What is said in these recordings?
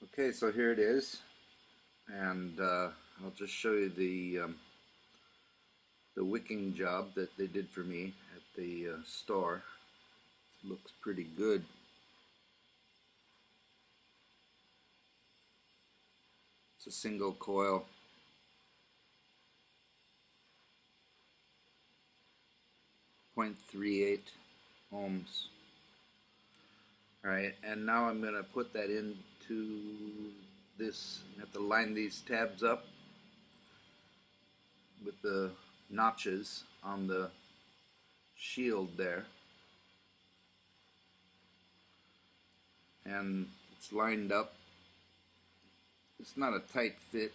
Okay, so here it is, and I'll just show you the wicking job that they did for me at the store. It looks pretty good. It's a single coil, 0.38 ohms. All right, and now I'm going to put that into this. I have to line these tabs up with the notches on the shield there, and it's lined up. It's not a tight fit,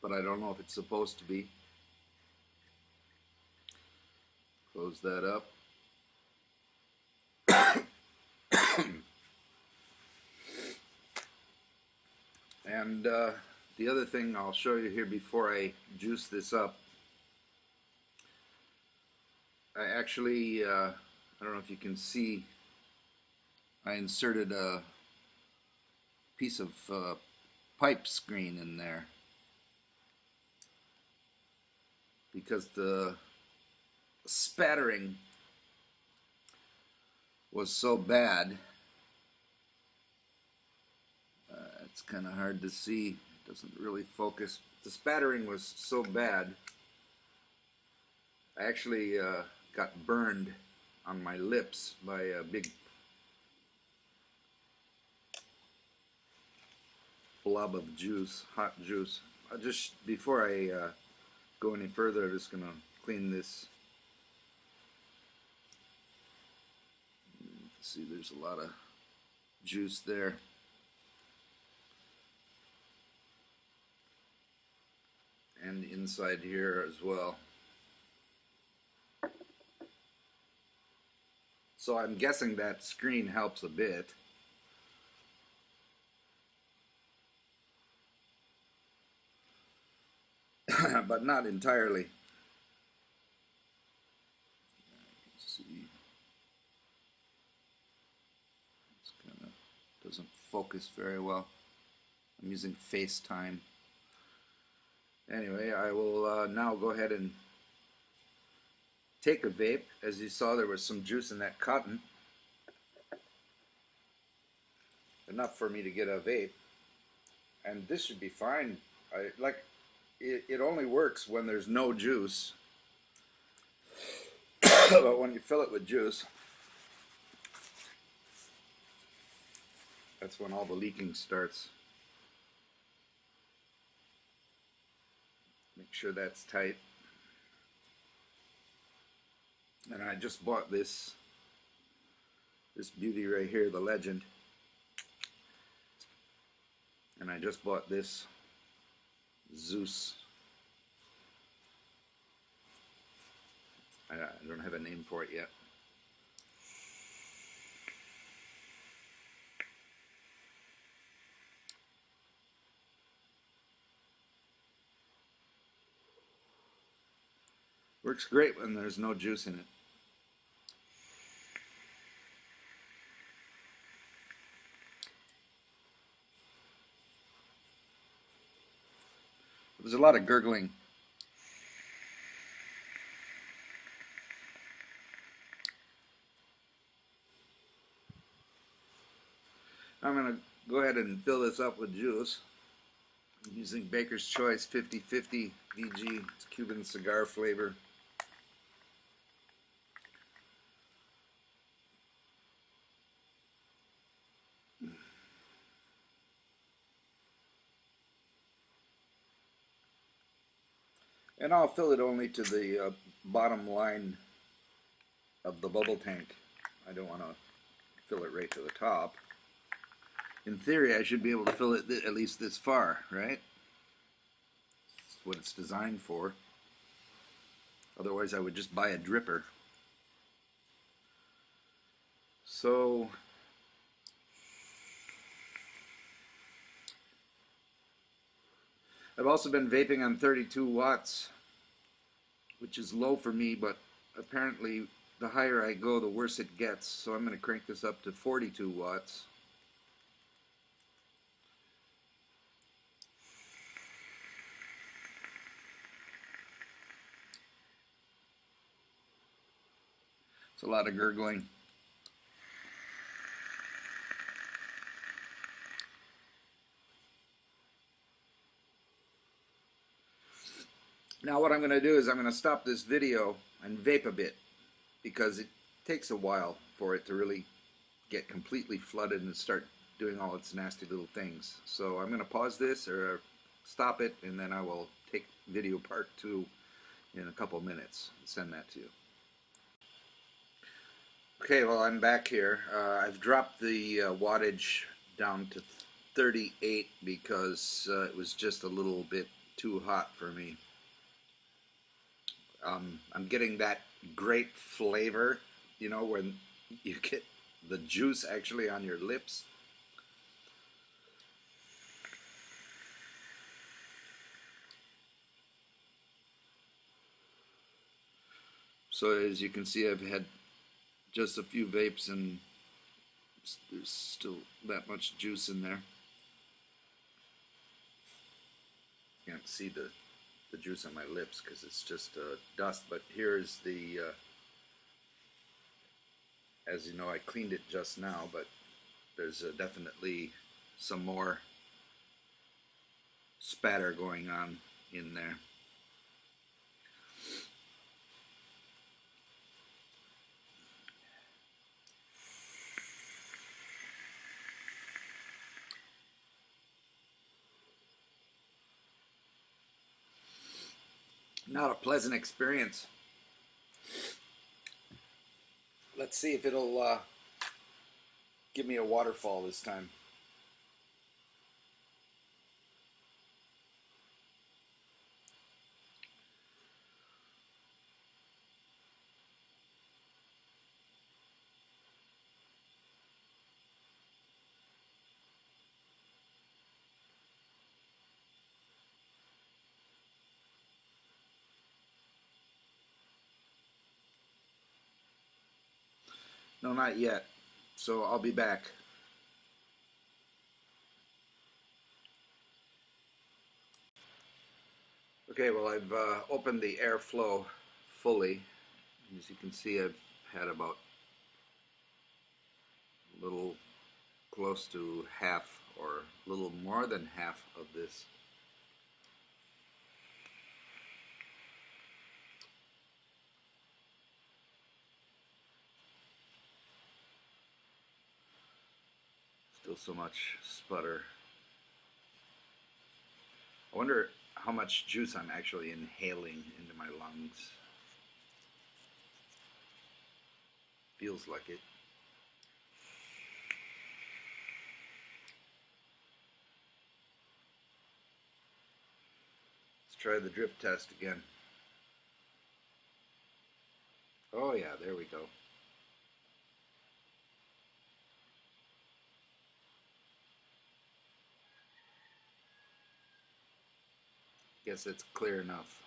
but I don't know if it's supposed to be. Close that up. And the other thing I'll show you here before I juice this up, I actually, I don't know if you can see, I inserted a piece of pipe screen in there because the spattering was so bad. It's kind of hard to see. It doesn't really focus. The spattering was so bad, I actually got burned on my lips by a big blob of juice, hot juice. Before I go any further, I'm just going to clean this. See, there's a lot of juice there. And inside here as well. So I'm guessing that screen helps a bit. But not entirely. Let's see. It's kind of doesn't focus very well. I'm using FaceTime. Anyway, I will now go ahead and take a vape. As you saw, there was some juice in that cotton. Enough for me to get a vape. And this should be fine. It only works when there's no juice. But when you fill it with juice, that's when all the leaking starts. Make sure that's tight. And I just bought this beauty right here, the Legend. And I just bought this Zeus. I don't have a name for it yet. Works great when there's no juice in it. There's a lot of gurgling. I'm going to go ahead and fill this up with juice. I'm using Baker's Choice 50/50 VG. It's Cuban cigar flavor. And I'll fill it only to the bottom line of the bubble tank. I don't want to fill it right to the top. In theory, I should be able to fill it at least this far, right? That's what it's designed for. Otherwise, I would just buy a dripper. So, I've also been vaping on 32 watts, which is low for me, but apparently the higher I go, the worse it gets. So I'm going to crank this up to 42 watts. It's a lot of gurgling. Now what I'm going to do is I'm going to stop this video and vape a bit, because it takes a while for it to really get completely flooded and start doing all its nasty little things. So I'm going to pause this or stop it, and then I will take video part 2 in a couple minutes and send that to you. Okay, well, I'm back here. I've dropped the wattage down to 38 because it was just a little bit too hot for me. I'm getting that great flavor, you know, when you get the juice actually on your lips. So as you can see, I've had just a few vapes and there's still that much juice in there. Can't see the juice on my lips because it's just dust, but here's the as you know, I cleaned it just now, but there's definitely some more spatter going on in there. Not a pleasant experience. Let's see if it'll give me a waterfall this time. No, not yet. So I'll be back. Okay, well, I've opened the airflow fully. As you can see, I've had about a little close to half, or a little more than half of this. Still so much sputter. I wonder how much juice I'm actually inhaling into my lungs. Feels like it. Let's try the drip test again. Oh yeah, there we go. Guess it's clear enough.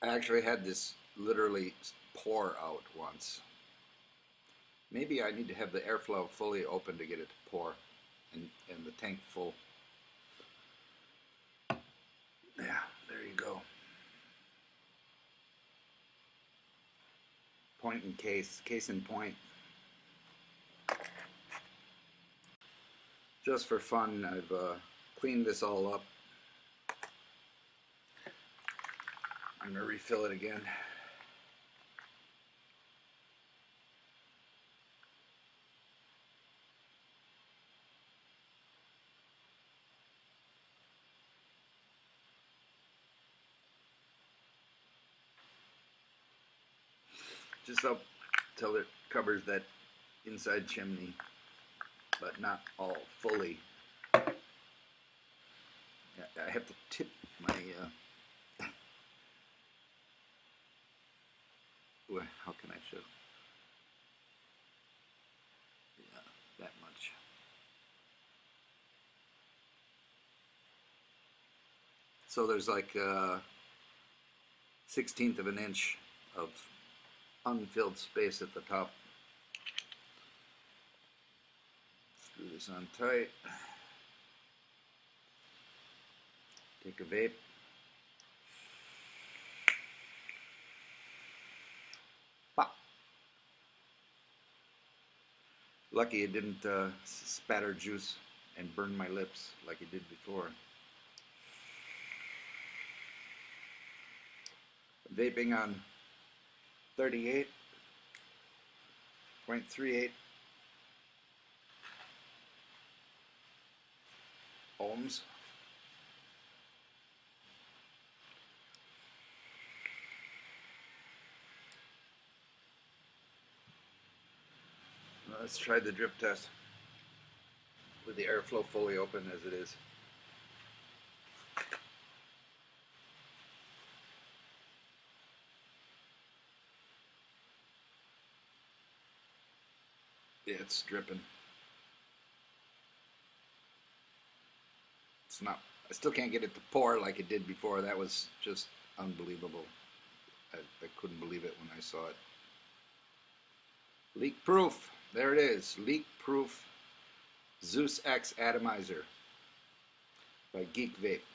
I actually had this literally pour out once. Maybe I need to have the airflow fully open to get it to pour, and the tank full. Yeah, there you go. Point and case, case and point. Just for fun, I've cleaned this all up. I'm going to refill it again. Just up till it covers that inside chimney, but not all fully. I have to tip my, how can I show? Yeah, that much. So there's like a 1/16 of an inch of unfilled space at the top. Screw this on tight. Take a vape. Pop. Lucky it didn't spatter juice and burn my lips like it did before. Vaping on 38.38 ohms. Let's try the drip test with the airflow fully open as it is. Yeah, it's dripping. It's not, I still can't get it to pour like it did before. That was just unbelievable. I couldn't believe it when I saw it. Leakproof. There it is. Leakproof Zeus X Atomizer by Geekvape.